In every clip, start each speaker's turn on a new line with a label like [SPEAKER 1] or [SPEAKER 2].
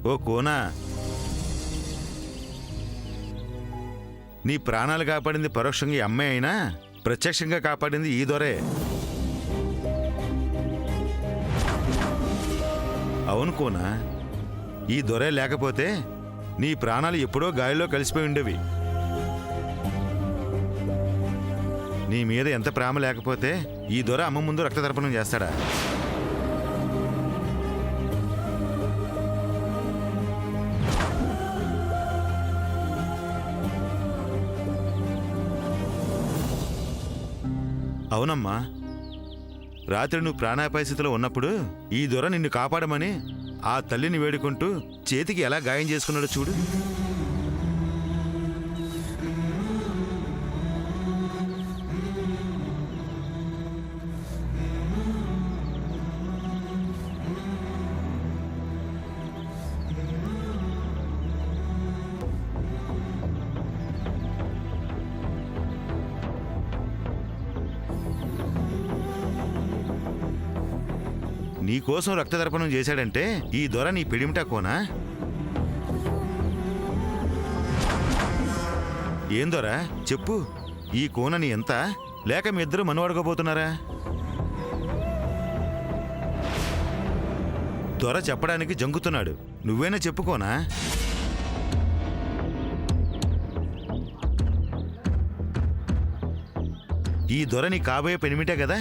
[SPEAKER 1] ఓ కోనా, నీ ప్రాణాలు కాపాడింది పరోక్షంగా ఈ అమ్మాయి అయినా ప్రత్యక్షంగా కాపాడింది ఈ దొరే. అవును కోనా, ఈ దొరే లేకపోతే నీ ప్రాణాలు ఎప్పుడో గాలిలో కలిసిపోయి ఉండేవి. నీ మీద ఎంత ప్రేమ లేకపోతే ఈ దొర అమ్మ ముందు రక్తతర్పణం చేస్తాడా? అవునమ్మా, రాత్రి నువ్వు ప్రాణాపాయ స్థితిలో ఉన్నప్పుడు ఈ దొర నిన్ను కాపాడమని ఆ తల్లిని వేడుకుంటూ చేతికి ఎలా గాయం చేసుకున్నాడో చూడు. నీకోసం రక్తదర్పణం చేశాడంటే ఈ దొర నీ పిడిమిటా కోనా? ఏం దొర చెప్పు, ఈ కోనని ఎంత లేక మీ ఇద్దరు మనవాడుకోబోతున్నారా? దొర చెప్పడానికి జంకుతున్నాడు, నువ్వేనా చెప్పుకోనా? ఈ దొర నీ కాబోయే పెనిమిటే కదా?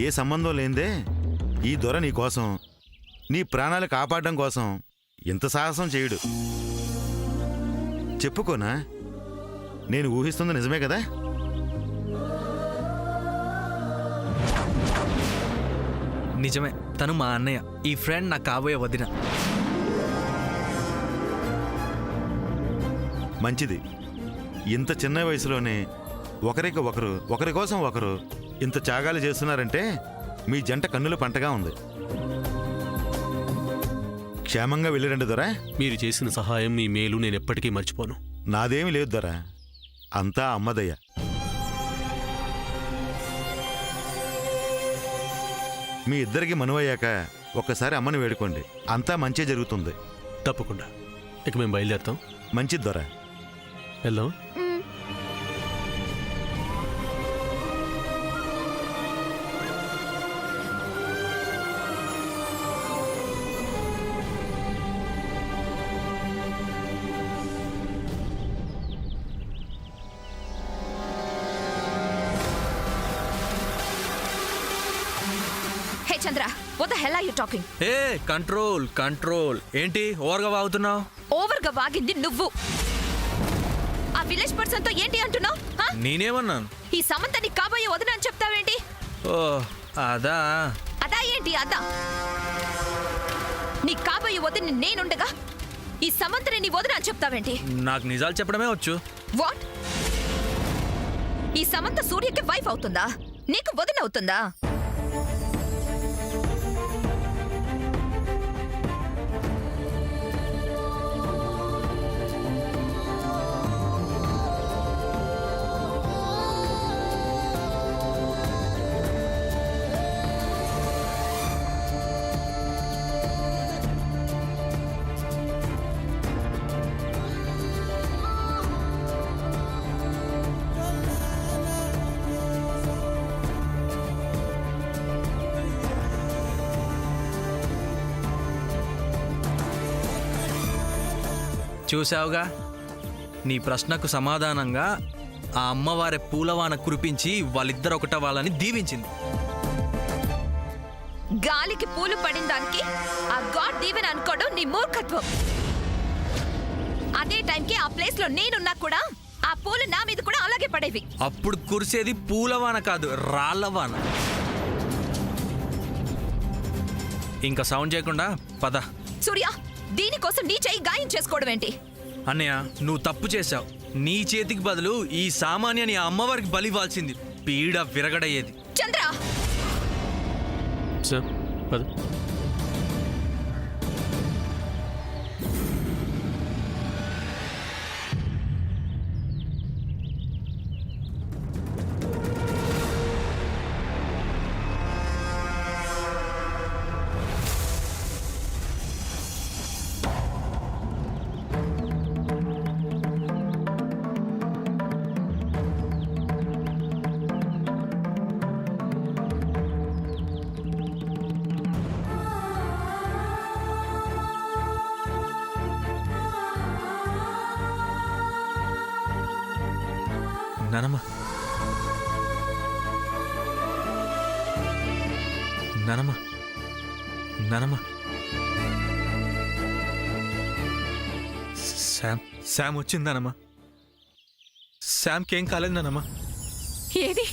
[SPEAKER 1] ఏ సంబంధం లేదే ఈ దొర నీ కోసం, నీ ప్రాణాలు కాపాడడం కోసం ఇంత సాహసం చేయుడు. చెప్పుకోనా, నేను ఊహిస్తుంది నిజమే కదా?
[SPEAKER 2] నిజమే, తను మా అన్నయ్య, ఈ ఫ్రెండ్ నా కాబోయే వదిన.
[SPEAKER 1] మంచిది, ఇంత చిన్న వయసులోనే ఒకరికి ఒకరు, ఒకరి కోసం ఒకరు ఇంత త్యాగాలు చేస్తున్నారంటే మీ జంట కన్నుల పంటగా ఉంది. క్షేమంగా వెళ్ళిరండి దొరా.
[SPEAKER 3] మీరు చేసిన సహాయం, మీ మేలు నేను ఎప్పటికీ మర్చిపోను.
[SPEAKER 1] నాదేమీ లేదు దొరా, అంతా అమ్మదయ్య. మీ ఇద్దరికి మనువయ్యాక ఒక్కసారి అమ్మని వేడుకోండి, అంతా మంచి జరుగుతుంది.
[SPEAKER 3] తప్పకుండా. ఇక మేము బయలుదేరుతాం.
[SPEAKER 1] మంచిది దొరా,
[SPEAKER 3] వెళ్దాం.
[SPEAKER 4] చంద్ర, what the hell are you talking?
[SPEAKER 2] A control control. ఏంటి ఓవర్గా వాగుతున్నావు?
[SPEAKER 4] ఓవర్గా వాగింది నువ్వు. ఆ విలేజ్ పర్సన్ తో ఏంటి అంటున్నావు?
[SPEAKER 2] నేనేమన్నాను?
[SPEAKER 4] ఈ సమంత నీ కాబోయే వదిన అని చెప్తావేంటి?
[SPEAKER 2] ఓ అదా?
[SPEAKER 4] అదా ఏంటి అదా? నీ కాబోయే వదిన నేనుండగా ఈ సమంతని నీ వదిన అని చెప్తావేంటి?
[SPEAKER 2] నాకు నిజాలు చెప్పడమే వచ్చు.
[SPEAKER 4] వాట్? ఈ సమంత సూర్యకి వైఫ్ అవుతుందా? నీకు వదిన అవుతుందా?
[SPEAKER 2] చూసావుగా, నీ ప్రశ్నకు సమాధానంగా ఆ అమ్మవారి పూలవాన కురిపించి వాళ్ళిద్దరు ఒకటవ్వాలని దీవించింది.
[SPEAKER 4] గాలికి పూలు పడిన దానికి ఆ గాడ్ దీవెన అనుకోవడం నీ మూర్ఖత్వం. అదే టైంకి ఆ ప్లేస్ లో నేనున్నా కూడా ఆ పూలు నా మీద కూడా అలాగే పడేవి.
[SPEAKER 2] అప్పుడు కురిసేది పూలవాన కాదు, రాళ్లవాన. ఇంకా సౌండ్ చేయకుండా పద.
[SPEAKER 4] సూర్య, దీనికోసం నీ చెయ్యి గాయం చేసుకోవడం ఏంటి?
[SPEAKER 2] అన్నయ్య, నువ్వు తప్పు చేశావు. నీ చేతికి బదులు ఈ సామాన్యని ఆ అమ్మవారికి బలివ్వాల్సింది. పీడ విరగడయ్యేది.
[SPEAKER 4] చంద్ర,
[SPEAKER 3] సార్ పద.
[SPEAKER 2] నానమ్మ నానమ్మ నానమ్మ శామ్ వచ్చింది నానమ్మ. శామ్కి ఏం కాలేదు నానమ్మ.
[SPEAKER 4] ఏది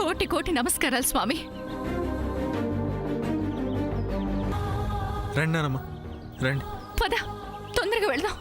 [SPEAKER 4] కోటి కోటి నమస్కారాలు స్వామి.
[SPEAKER 2] రండి నానమ్మ రండి.
[SPEAKER 4] పద తొందరగా వెళ్దాం.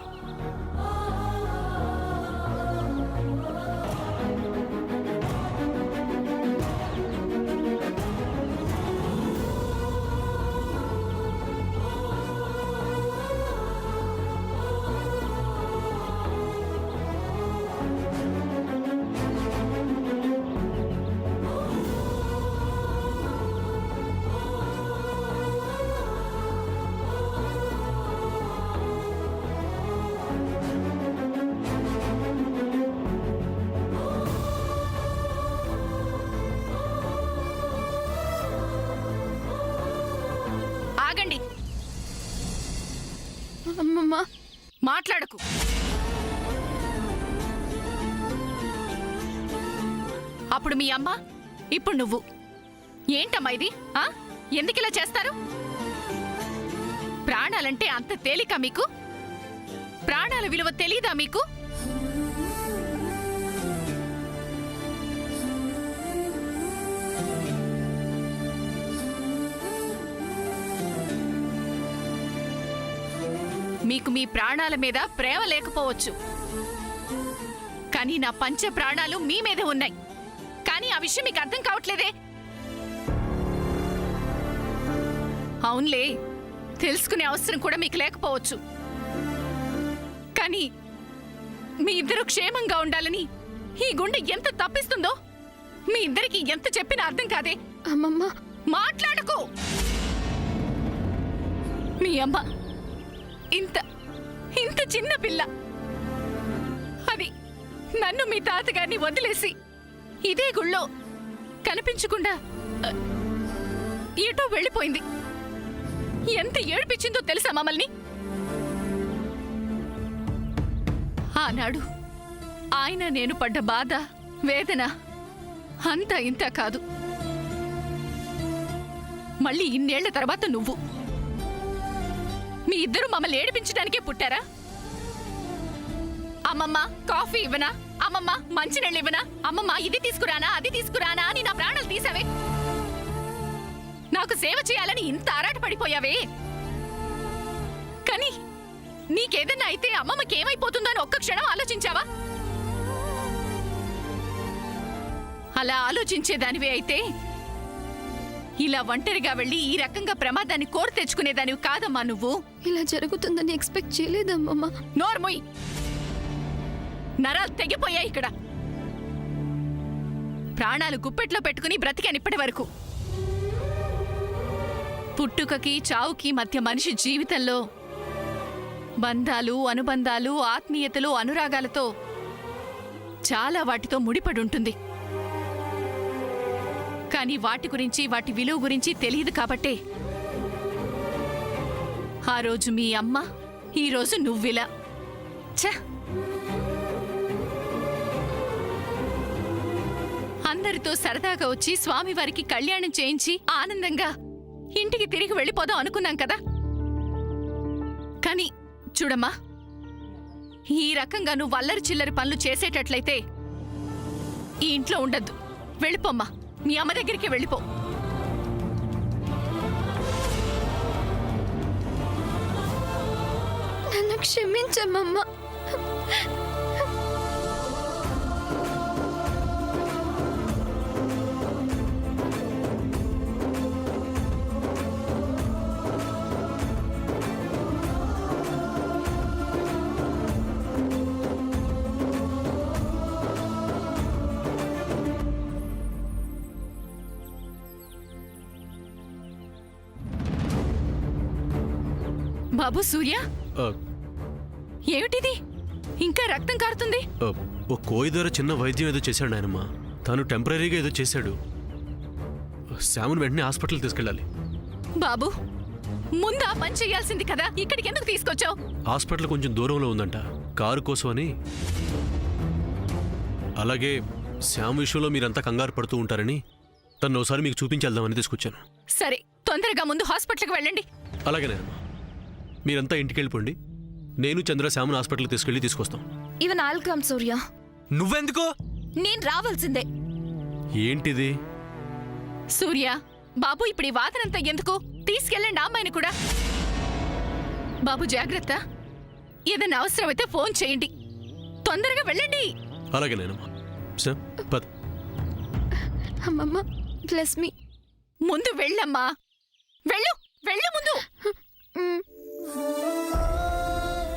[SPEAKER 4] ఆగండి.
[SPEAKER 5] అమ్మమ్మా
[SPEAKER 4] మాట్లాడకు. అప్పుడు మీ అమ్మ, ఇప్పుడు నువ్వు. ఏంటమ్మా ఇది? ఎందుకిలా చేస్తారు? ప్రాణాలంటే అంత తేలిక మీకు? ప్రాణాల విలువ తెలీదా మీకు? మీకు మీ ప్రాణాల మీద ప్రేమ లేకపోవచ్చు, కానీ నా పంచ ప్రాణాలు మీ మీదే ఉన్నాయి. కానీ ఆ విషయం మీకు అర్థం కావట్లేదే. అవునులే, తెలుసుకునే అవసరం కూడా మీకు లేకపోవచ్చు, కానీ మీ ఇద్దరు క్షేమంగా ఉండాలని ఈ గుండె ఎంత తప్పిస్తుందో మీ ఇద్దరికి ఎంత చెప్పినా అర్థం కాదే.
[SPEAKER 5] అమ్మమ్మ
[SPEAKER 4] మాట్లాడకు. మీ అమ్మ ఇంత ఇంత చిన్న పిల్ల, అది నన్ను మీ తాతగారిని వదిలేసి ఇదే గుళ్ళో కనిపించకుండా ఏటో వెళ్ళిపోయింది. ఎంత ఏడిపించిందో తెలుసా మమ్మల్ని? ఆనాడు ఆయన నేను పడ్డ బాధ వేదన అంతా ఇంత కాదు. మళ్ళీ ఇన్నేళ్ల తర్వాత నువ్వు, మీ ఇద్దరు మమ్మల్ని ఏడిపించడానికే పుట్టారా? అమ్మమ్మ కాఫీ ఇవ్వనా, అమ్మమ్మ మంచినీళ్ళు ఇవ్వనా, అమ్మమ్మ ఇది తీసుకురానా అది తీసుకురానా అని నా ప్రాణాలు తీసావే. నాకు సేవ చేయాలని ఇంత ఆరాట పడిపోయావే. కానీ నీకేదన్నా అయితే అమ్మమ్మకేమైపోతుందో అని ఒక్క క్షణం ఆలోచించావా? అలా ఆలోచించేదానివే అయితే ఇలా ఒంటరిగా వెళ్ళి ఈ రకంగా ప్రమాదాన్ని కోరి తెచ్చుకునేదానివి కాదమ్మా నువ్వు.
[SPEAKER 5] ఇలా జరుగుతుందని ఎక్స్పెక్ట్ చేయలేదమ్మమ్మ.
[SPEAKER 4] నోర్ముయ్, నరాలు తెగిపోయాయి ఇక్కడ. ప్రాణాలు గుప్పెట్లో పెట్టుకుని బ్రతికాను ఇప్పటి వరకు. పుట్టుకకి చావుకి మధ్య మనిషి జీవితంలో బంధాలు, అనుబంధాలు, ఆత్మీయతలు, అనురాగాలతో చాలా వాటితో ముడిపడి ఉంటుంది. కానీ వాటి గురించి, వాటి విలువ గురించి తెలియదు కాబట్టే ఆ రోజు మీ అమ్మ, ఈరోజు నువ్విలా. ఛ! అందరితో సరదాగా వచ్చి స్వామివారికి కళ్యాణం చేయించి ఆనందంగా ఇంటికి తిరిగి వెళ్ళిపోదాం అనుకున్నాం కదా. కానీ చూడమ్మా, ఈ రకంగా నువ్వు అల్లరి చిల్లరి పనులు చేసేటట్లయితే ఈ ఇంట్లో ఉండద్దు. వెళ్ళిపోమ్మా, మీ అమ్మ దగ్గరికి వెళ్ళిపో.
[SPEAKER 5] నన్ను క్షమించమ్మమ్మ.
[SPEAKER 4] బాబు సూర్య, ఏమిటిది? ఇంకా రక్తం కారుతుంది.
[SPEAKER 3] ఓ కోయి ద్వారా చిన్న వైద్యం ఏదో చేశాడు నాయనమ్మ. తను టెంపరీగా ఏదో చేశాడు. శాముని వెంటనే హాస్పిటల్కి తీసుకెళ్ళాలి.
[SPEAKER 4] బాబు ముందు ఆ పని చేయాల్సింది కదా, ఇక్కడికి ఎందుకు తీసుకొచ్చావు?
[SPEAKER 3] హాస్పిటల్ కొంచెం దూరంలో ఉందంట, కారు కోసమని. అలాగే శ్యామ్ విషయంలో మీరంతా కంగారు పడుతూ ఉంటారని తను ఒకసారి మీకు చూపించేద్దామని తీసుకొచ్చాను.
[SPEAKER 4] సరే, తొందరగా ముందు హాస్పిటల్కి వెళ్ళండి.
[SPEAKER 3] అలాగేనేనమ్మా, మీరంతా ఇంటికి వెళ్ళిపోండి. నేను చంద్ర శ్యామ్ని హాస్పిటల్కి తీసుకొస్తాం.
[SPEAKER 5] ఈవెన్ ఆల్ కమ్ సూర్య.
[SPEAKER 2] నువ్వెందుకు?
[SPEAKER 5] నేను రావాల్సిందే.
[SPEAKER 3] ఏంటిది?
[SPEAKER 4] సూర్య బాబు, ఇప్పుడు ఈ వాదనంతా ఎందుకు? తీసుకెళ్ళండి ఆ అమ్మాయిని కూడా. బాబు జాగ్రత్త, ఏదైనా అవసరమైతే ఫోన్ చేయండి. తొందరగా వెళ్ళండి.
[SPEAKER 3] అలాగేనేనమ్మా. శ్యామ్ పద.
[SPEAKER 5] అమ్మమ్మ బ్లెస్ మీ.
[SPEAKER 4] ముందు వెళ్ళమ్మా, వెళ్ళు వెళ్ళు ముందు.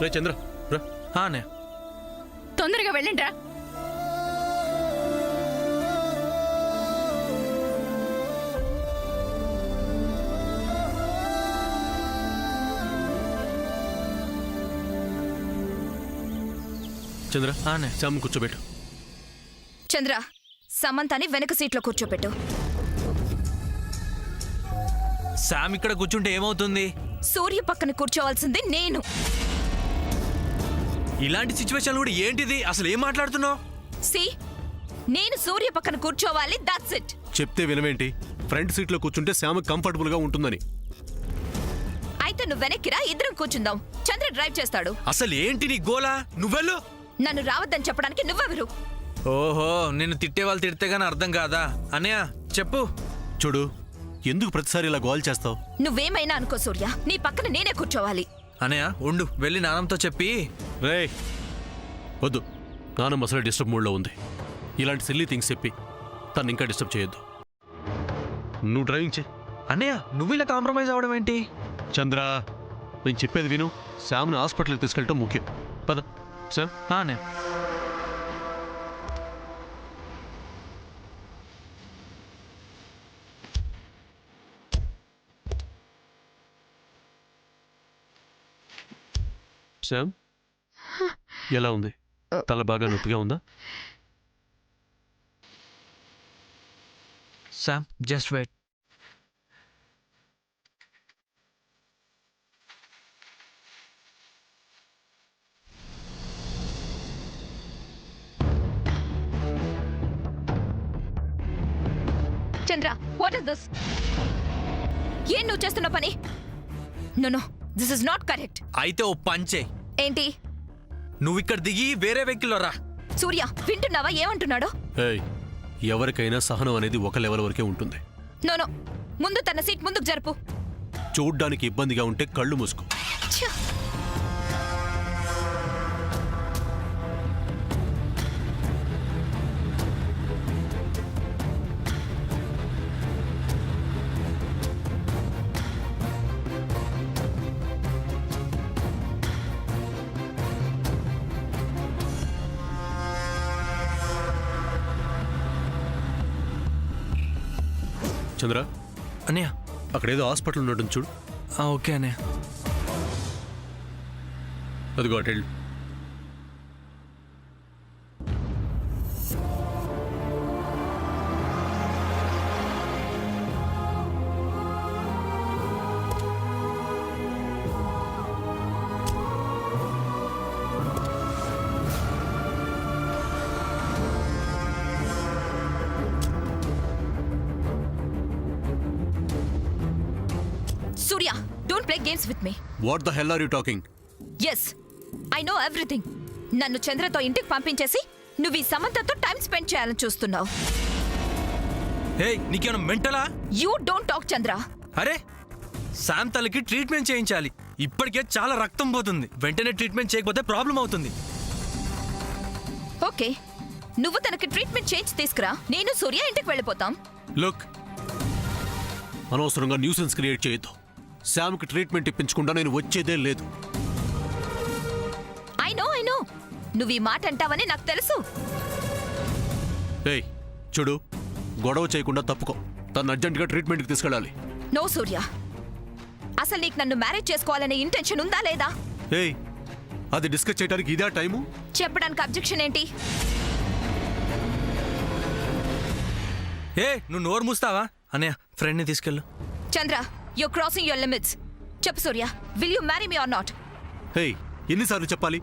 [SPEAKER 3] రే చంద్ర రా.
[SPEAKER 2] అన్నయ్య.
[SPEAKER 4] తొందరగా వెళ్ళండి రా.
[SPEAKER 3] చంద్ర
[SPEAKER 2] అన్నయ్య.
[SPEAKER 3] శ్యామ్ కూర్చోబెట్టు.
[SPEAKER 5] చంద్ర, సమంతాని వెనక సీట్లో కూర్చోపెట్టు.
[SPEAKER 2] శామ్ ఇక్కడ కూర్చుంటే ఏమవుతుంది?
[SPEAKER 5] సూర్య పక్కన కూర్చోవాల్సింది నేను.
[SPEAKER 2] ఇలాంటి సిచ్యువేషన్ కూడా ఏంటిది? అసలు ఏం మాట్లాడుతున్నావు?
[SPEAKER 5] సి, నేను సూర్య పక్కన కూర్చోవాలి, దట్స్ ఇట్.
[SPEAKER 3] చెప్తే వినవేంటి? ఫ్రంట్ సీట్లో కూర్చుంటే శ్యామ్ కంఫర్టబుల్గా ఉంటుందని.
[SPEAKER 5] అయితే నువ్వు వెనక్కిరా, ఇద్దరం కూర్చుందాం. చంద్ర డ్రైవ్ చేస్తాడు.
[SPEAKER 2] అసలు ఏంటి నీ గోలా? నువ్వెళ్ళు.
[SPEAKER 5] నన్ను రావద్దని చెప్పడానికి నువ్వెవరు?
[SPEAKER 2] ఓహో, నిన్ను తిట్టే వాళ్ళు తిడితే గానీ అర్థం కాదా? అన్నయ్య చెప్పు.
[SPEAKER 3] చూడు, ఎందుకు ప్రతిసారి ఇలా గోల్ చేస్తావు?
[SPEAKER 5] నువ్వేమైనా అనుకో సూర్య, నీ పక్కన నేనే కూర్చోవాలి.
[SPEAKER 2] అన్నయ్య ఉండు, వెళ్ళి నానంతో చెప్పి.
[SPEAKER 3] రే వద్దు, నానమ్మ అసలు డిస్టర్బ్ మూడ్లో ఉంది. ఇలాంటి సిల్లీ థింగ్స్ చెప్పి తను ఇంకా డిస్టర్బ్ చేయొద్దు. నువ్వు డ్రైవింగ్ చే.
[SPEAKER 2] అన్నయ్య నువ్వు ఇలా కాంప్రమైజ్ అవ్వడం ఏంటి?
[SPEAKER 3] చంద్ర, నేను చెప్పేది విను. శ్యామ్ని హాస్పిటల్కి తీసుకెళ్ళటం ముఖ్యం. పద శ్యామ్.
[SPEAKER 2] అన్నయ్య.
[SPEAKER 3] శ్యామ్ ఎలా ఉంది? తల బాగా నొప్పిగా ఉందా?
[SPEAKER 2] Sam just wait.
[SPEAKER 5] Chandra, what is this? ఏం నువ్వు చేస్తున్న పని? No no, this is not correct.
[SPEAKER 2] అయితే ఓ పంచే.
[SPEAKER 5] ఏంటి?
[SPEAKER 2] నువ్వు ఇక్కడ దిగి వేరే వెహికల్లో రా.
[SPEAKER 5] సూర్య, వింటున్నావా ఏమంటున్నాడో?
[SPEAKER 3] ఏయ్, ఎవరికైనా సహనం అనేది ఒక లెవెల్ వరకే ఉంటుంది.
[SPEAKER 5] నో నో, ముందు తన సీట్ ముందుకు జరుపు.
[SPEAKER 3] చూడ్డానికి ఇబ్బందిగా ఉంటే కళ్ళు మూసుకో.
[SPEAKER 5] ఛ!
[SPEAKER 3] చంద్ర,
[SPEAKER 2] అన్నయ్య.
[SPEAKER 3] అక్కడేదో హాస్పిటల్ ఉన్నట్టు చూడు.
[SPEAKER 2] ఓకే అన్నయ్య.
[SPEAKER 3] అదిగో అటు వెళ్ళు.
[SPEAKER 5] Surya, don't play games with me.
[SPEAKER 3] What the hell are you talking?
[SPEAKER 5] Yes, I know everything. నన్ను చంద్రతో ఇంటికి పంపించేసి నువ్వు ఈ సమంతతో టైం స్పెండ్ చేయాలని చూస్తున్నావు.
[SPEAKER 2] హే, నీకేమైనా మెంటలా?
[SPEAKER 5] యూ డోంట్ టాక్ చంద్ర.
[SPEAKER 2] అరే, శామ్ తల్లికి ట్రీట్మెంట్ చేయించాలి. ఇప్పటికే చాలా రక్తం పోతుంది. వెంటనే ట్రీట్మెంట్ చేయకపోతే ప్రాబ్లం అవుతుంది.
[SPEAKER 5] ఓకే, నువ్వు తనకి ట్రీట్మెంట్ చేయించి తీసుకురా, నేను సూర్య ఇంటికి వెళ్ళిపోతాం.
[SPEAKER 3] లుక్, అనవసరంగా న్యూసెన్స్ క్రియేట్ చేయొద్దు. శామ్కి ట్రీట్మెంట్ ఇప్పించకుండా నేను వచ్చేదే లేదు.
[SPEAKER 5] ఐ నో, నువ్వు ఈ మాట అంటావని నాకు తెలుసు.
[SPEAKER 3] ఏయ్ చూడు, గొడవ చేయకుండా తప్పుకో. తను అర్జెంటుగా ట్రీట్మెంట్కి తీసుకెళ్ళాలి.
[SPEAKER 5] నో సూర్య, అసలు నీకు నన్ను మ్యారేజ్ చేసుకోవాలనే ఇంటెన్షన్ ఉందా లేదా?
[SPEAKER 3] ఏయ్, అది డిస్కస్ చేయడానికి ఇదే టైము?
[SPEAKER 5] చెప్పడానికి అబ్జెక్షన్ ఏంటి?
[SPEAKER 2] ఏ, నువ్వు నోరు మూస్తావా? అన్నయ్య, ఫ్రెండ్ని తీసుకెళ్ళు.
[SPEAKER 5] చంద్ర, you're crossing your limits. చెప్పు సూర్య, will you marry me or not?
[SPEAKER 3] హే, ఎన్నిసార్లు చెప్పాలి?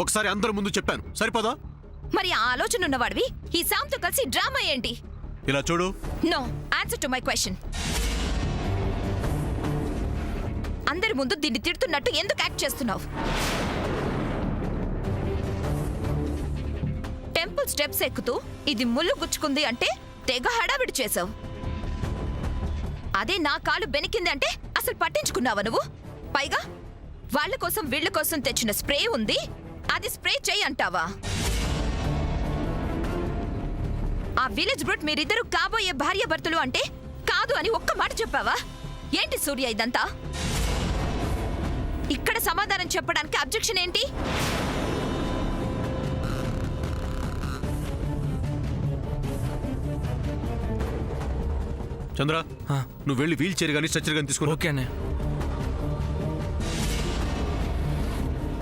[SPEAKER 3] ఒకసారి అందరి ముందు చెప్పాను, సరిపోదా?
[SPEAKER 5] మరి ఆ ఆలోచన ఉన్నవాడివి ఈ సామ్తో కలిసి డ్రామా ఏంటి?
[SPEAKER 3] ఇలా చూడు.
[SPEAKER 5] No, answer to my question. అందరి ముందు దీన్ని తిడుతున్నట్టు ఎందుకు యాక్ట్ చేస్తున్నావు? టెంపుల్ స్టెప్స్ ఎక్కుతూ ఇది ముళ్ళు గుచ్చుకుంది అంటే తెగ హడావిడి చేసావు. అదే నా కాలు బెనికింది అంటే అసలు పట్టించుకున్నావా నువ్వు? పైగా వాళ్ళ కోసం వీళ్ళ కోసం తెచ్చిన స్ప్రే ఉంది, అది స్ప్రే చెయ్యి అంటావా? ఆ విలేజ్ బ్రూట్ మీరిద్దరూ కాబోయే భార్యాభర్తలు అంటే కాదు అని ఒక్క మాట చెప్పావా? ఏంటి సూర్య ఇదంతా? ఇక్కడ సమాధానం చెప్పడానికి అబ్జెక్షన్ ఏంటి?
[SPEAKER 3] చంద్ర, నువ్వు వెళ్ళి వీల్ చైర్ కానీ స్ట్రెచర్ కానీ తీసుకుని.
[SPEAKER 2] ఓకే అన్నయ్య.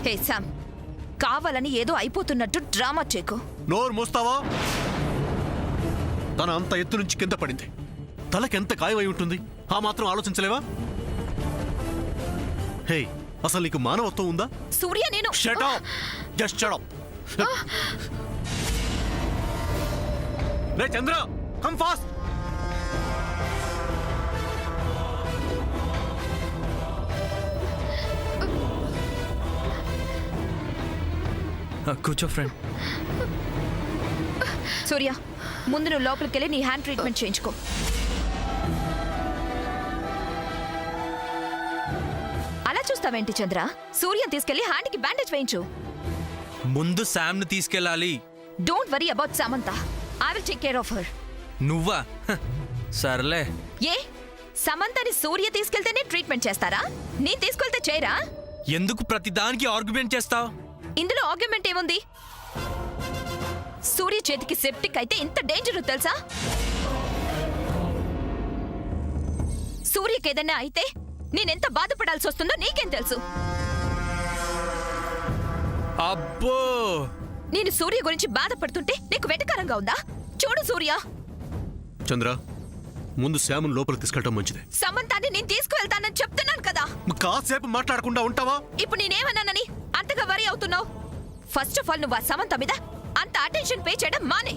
[SPEAKER 5] హే శామ్, కావాలని ఏదో అయిపోతున్నట్టు డ్రామా చేయకు.
[SPEAKER 3] నోరు మోస్తావా? తన అంత ఎత్తు నుంచి కింద పడింది, తలకెంత గాయమై ఉంటుంది, ఆ మాత్రం ఆలోచించలేవా? హే, అసలు నీకు మానవత్వం ఉందా?
[SPEAKER 5] సూర్య, నేను
[SPEAKER 3] Shut up! Just shut up! రే చంద్ర, కమ్ ఫాస్ట్!
[SPEAKER 2] కూర్చో ఫ్రెండ్.
[SPEAKER 5] సూర్య, ముందు నువ్వు లోపలికి వెళ్ళి నీ హ్యాండ్ ట్రీట్మెంట్ చేయించుకో. అలా చూస్తావేంటి చంద్ర? సూర్యం తీసుకెళ్లి హ్యాండ్కి బ్యాండేజ్ వేయించు.
[SPEAKER 2] ముందు శామ్ను తీసుకెళ్ళాలి.
[SPEAKER 5] Don't worry about Samantha, I will take care of her.
[SPEAKER 2] నువ్వా? సర్లే.
[SPEAKER 5] ఏ, సమంతని సూర్య తీసుకెళ్తేనే ట్రీట్మెంట్ చేస్తారా? నేను తీసుకెళ్తే చేయరా?
[SPEAKER 2] ఎందుకు ప్రతిదానికి ఆర్గ్యుమెంట్ చేస్తావు?
[SPEAKER 5] ఇందులో ఆర్గ్యుమెంట్ ఏముంది? సూర్య చేతికి సెప్టిక్ అయితే ఇంత డేంజర్ తెలుసా? సూర్యకి ఏదైనా అయితే నేనెంత బాధపడాల్సి వస్తుందో నీకేం తెలుసు?
[SPEAKER 2] అబ్బో,
[SPEAKER 5] నేను సూర్య గురించి బాధపడుతుంటే నీకు వెటకారంగా ఉందా? చూడు సూర్య,
[SPEAKER 3] చంద్ర, ముందు శ్యామును లోపలికి తీసుకెళ్ళటం మంచిది.
[SPEAKER 5] సమంతాన్ని నేను తీసుకువెళ్తానని చెప్తున్నాను కదా.
[SPEAKER 3] కాసేపు మాట్లాడకుండా ఉంటావా?
[SPEAKER 5] ఇప్పుడు నేనేమన్నానని అంతగా వరి అవుతున్నావు? ఫస్ట్ ఆఫ్ ఆల్ నువ్వు ఆ సమంత మీద అంత అటెన్షన్ పే చేయడం మానే.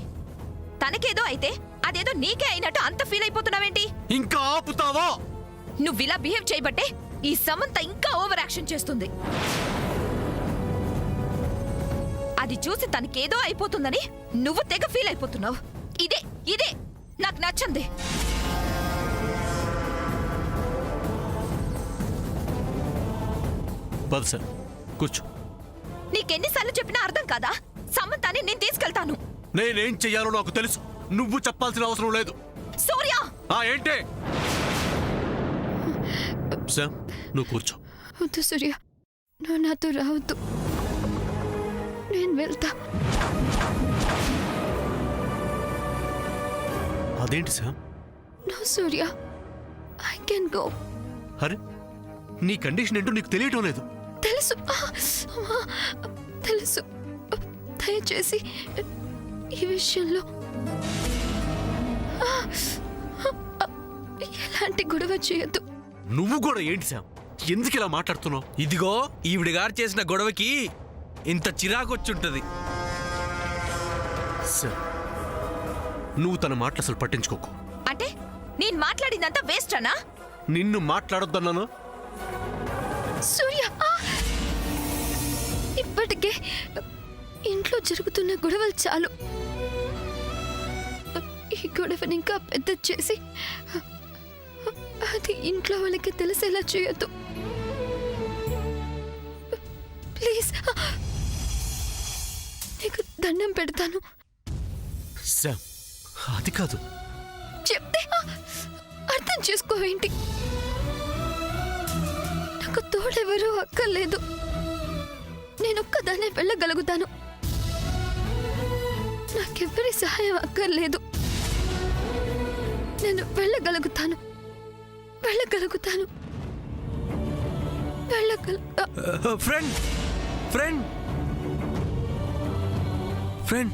[SPEAKER 5] తనకేదో అయితే అదేదో నీకే అయినట్టు అంత ఫీల్ అయిపోతున్నావేంటి?
[SPEAKER 3] ఇంకా ఆపుతావా?
[SPEAKER 5] నువ్వు ఇలా బిహేవ్ చేయబట్టే ఈ సమంత ఇంకా ఓవర్ యాక్షన్ చేస్తుంది. అది చూసి తనకేదో అయిపోతుందని నువ్వు తెగ ఫీల్ అయిపోతున్నావు. ఇదే ఇదే నాకు నచ్చంది.
[SPEAKER 3] పద సార్, కూర్చో.
[SPEAKER 5] నీకెన్నిసార్లు చెప్పినా అర్థం కాదా? సమంతాన్ని నేను తీసుకెళ్తాను.
[SPEAKER 3] నేనేం చెయ్యాలో నాకు తెలుసు, నువ్వు చెప్పాల్సిన అవసరం లేదు.
[SPEAKER 5] సూర్య,
[SPEAKER 3] ఏంటే? శామ్, నువ్వు కూర్చో.
[SPEAKER 4] వద్దు సూర్య, నువ్వు నాతో రావద్దు, నేను వెళ్తా.
[SPEAKER 3] అదేంటి Sam?
[SPEAKER 4] No Surya, I can go.
[SPEAKER 3] అరే, నీ కండిషన్ ఏంటో నీకు తెలియటం లేదు.
[SPEAKER 4] తెలుసు, తెలుసు. దయచేసి ఈ విషయంలో ఎలాంటి గొడవ చేయొద్దు.
[SPEAKER 3] నువ్వు కూడా ఏంటి శామ్, ఎందుకు ఇలా మాట్లాడుతున్నావు?
[SPEAKER 2] ఇదిగో ఈవిడ గారు చేసిన గొడవకి ఇంత చిరాకొచ్చుంటది.
[SPEAKER 3] శామ్, నువ్వు తన మాటలు అసలు పట్టించుకోకు.
[SPEAKER 5] అంటే నేను మాట్లాడిందంతా వేస్ట్ అనా?
[SPEAKER 3] నిన్ను మాట్లాడొద్దన్నాను.
[SPEAKER 4] సూర్య, ఇప్పటికే ఇంట్లో జరుగుతున్న గొడవలు చాలు. ఈ గొడవని ఇంకా పెద్ద చేసి అది ఇంట్లో వాళ్ళకి తెలిసేలా చేయొద్దు ప్లీజ్. నీకు దండం పెడతాను.
[SPEAKER 3] శామ్, అది కాదు.
[SPEAKER 4] చెప్తే అర్థం చేసుకోవేంటి? నాకు తోడెవరూ అక్కర్లేదు, నేనొక్కదాన్నే వెళ్ళగలుగుతాను. నాకెవ్వరి సహాయం అక్కర్లేదు, నేను వెళ్ళగలుగుతాను.
[SPEAKER 2] Friend friend friend